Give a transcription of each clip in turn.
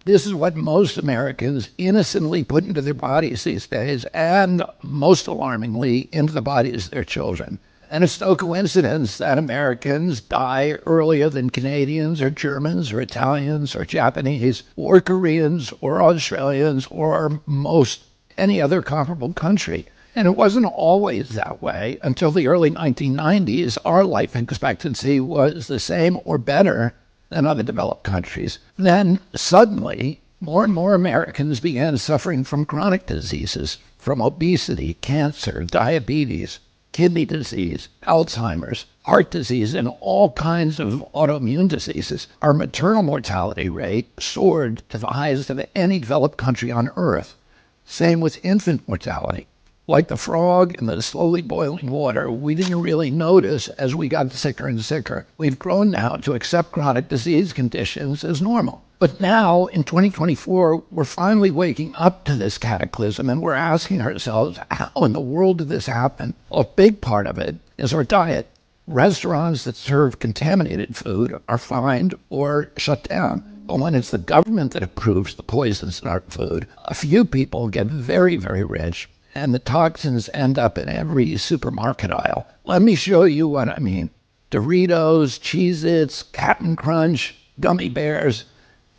This is what most Americans innocently put into their bodies these days, and most alarmingly, into the bodies of their children. And it's no coincidence that Americans die earlier than Canadians or Germans or Italians or Japanese or Koreans or Australians or most any other comparable country. And it wasn't always that way. Until the early 1990s, our life expectancy was the same or better than other developed countries. Then suddenly, more and more Americans began suffering from chronic diseases, from obesity, cancer, diabetes, kidney disease, Alzheimer's, heart disease, and all kinds of autoimmune diseases. Our maternal mortality rate soared to the highest of any developed country on earth. Same with infant mortality. Like the frog in the slowly boiling water, we didn't really notice as we got sicker and sicker. We've grown now to accept chronic disease conditions as normal. But now, in 2024, we're finally waking up to this cataclysm, and we're asking ourselves, how in the world did this happen? A big part of it is our diet. Restaurants that serve contaminated food are fined or shut down. But when it's the government that approves the poisons in our food, a few people get very, very rich, and the toxins end up in every supermarket aisle. Let me show you what I mean. Doritos, Cheez-Its, Cap'n Crunch, gummy bears.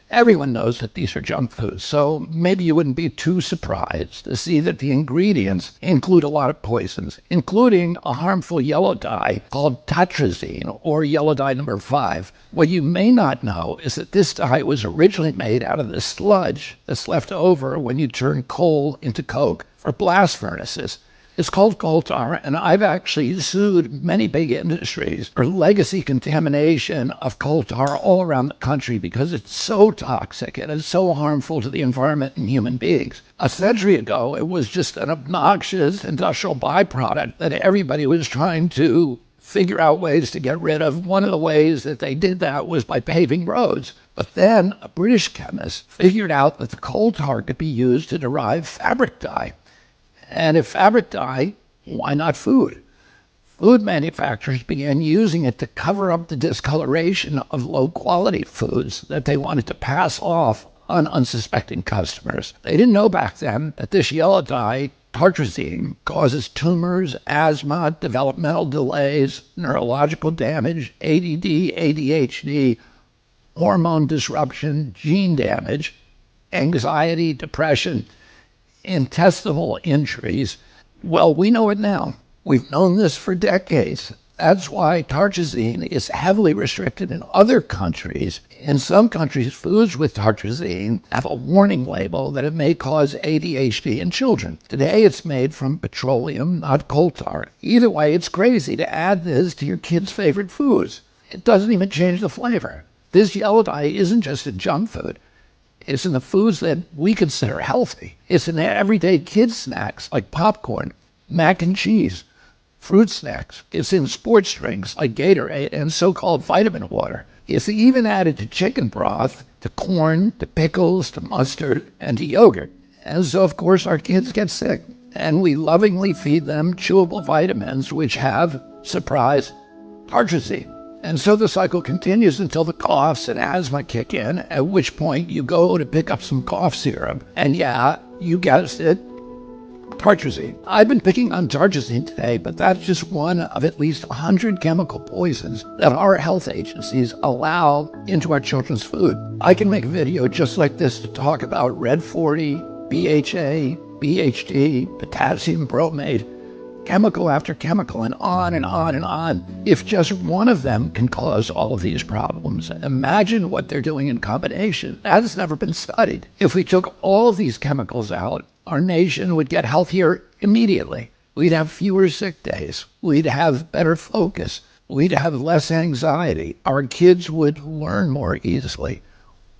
Everyone knows that these are junk foods, so maybe you wouldn't be too surprised to see that the ingredients include a lot of poisons, including a harmful yellow dye called tartrazine, or yellow dye number 5. What you may not know is that this dye was originally made out of the sludge that's left over when you turn coal into coke for blast furnaces. It's called coal tar, and I've actually sued many big industries for legacy contamination of coal tar all around the country because it's so toxic and it's so harmful to the environment and human beings. A century ago, it was just an obnoxious industrial byproduct that everybody was trying to figure out ways to get rid of. One of the ways that they did that was by paving roads. But then a British chemist figured out that the coal tar could be used to derive fabric dye. And if fabric dye, why not food? Food manufacturers began using it to cover up the discoloration of low-quality foods that they wanted to pass off on unsuspecting customers. They didn't know back then that this yellow dye, tartrazine, causes tumors, asthma, developmental delays, neurological damage, ADD, ADHD, hormone disruption, gene damage, anxiety, depression, intestinal injuries. Well, we know it now. We've known this for decades. That's why tartrazine is heavily restricted in other countries. In some countries, foods with tartrazine have a warning label that it may cause ADHD in children. Today, it's made from petroleum, not coal tar. Either way, it's crazy to add this to your kids' favorite foods. It doesn't even change the flavor. This yellow dye isn't just in junk food. It's in the foods that we consider healthy. It's in everyday kids' snacks like popcorn, mac and cheese, fruit snacks. It's in sports drinks like Gatorade and so-called vitamin water. It's even added to chicken broth, to corn, to pickles, to mustard, and to yogurt. And so, of course, our kids get sick. And we lovingly feed them chewable vitamins which have, surprise, tartrazine. And so the cycle continues until the coughs and asthma kick in, at which point you go to pick up some cough syrup. And yeah, you guessed it, tartrazine. I've been picking on tartrazine today, but that's just one of at least 100 chemical poisons that our health agencies allow into our children's food. I can make a video just like this to talk about Red 40, BHA, BHD, potassium bromate, chemical after chemical, and on and on and on. If just one of them can cause all of these problems, imagine what they're doing in combination. That has never been studied. If we took all of these chemicals out, our nation would get healthier immediately. We'd have fewer sick days. We'd have better focus. We'd have less anxiety. Our kids would learn more easily.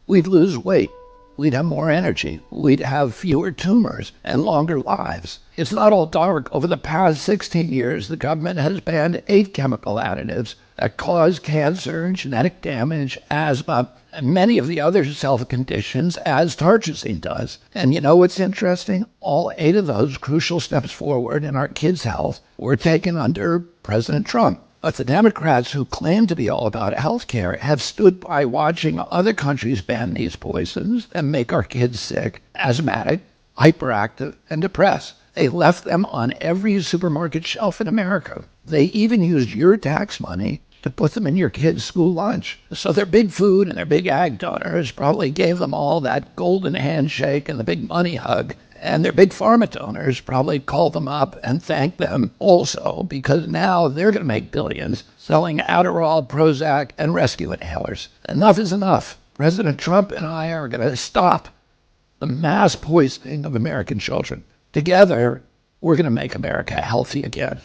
We'd lose weight. We'd have more energy. We'd have fewer tumors and longer lives. It's not all dark. Over the past 16 years, the government has banned 8 chemical additives that cause cancer, genetic damage, asthma, and many of the other self-conditions as tartrazine does. And you know what's interesting? All 8 of those crucial steps forward in our kids' health were taken under President Trump. But the Democrats who claim to be all about health care have stood by watching other countries ban these poisons and make our kids sick, asthmatic, hyperactive, and depressed. They left them on every supermarket shelf in America. They even used your tax money to put them in your kids' school lunch. So their big food and their big ag donors probably gave them all that golden handshake and the big money hug. And their big pharma donors probably called them up and thanked them also, because now they're going to make billions selling Adderall, Prozac, and rescue inhalers. Enough is enough. President Trump and I are going to stop the mass poisoning of American children. Together, we're going to make America healthy again.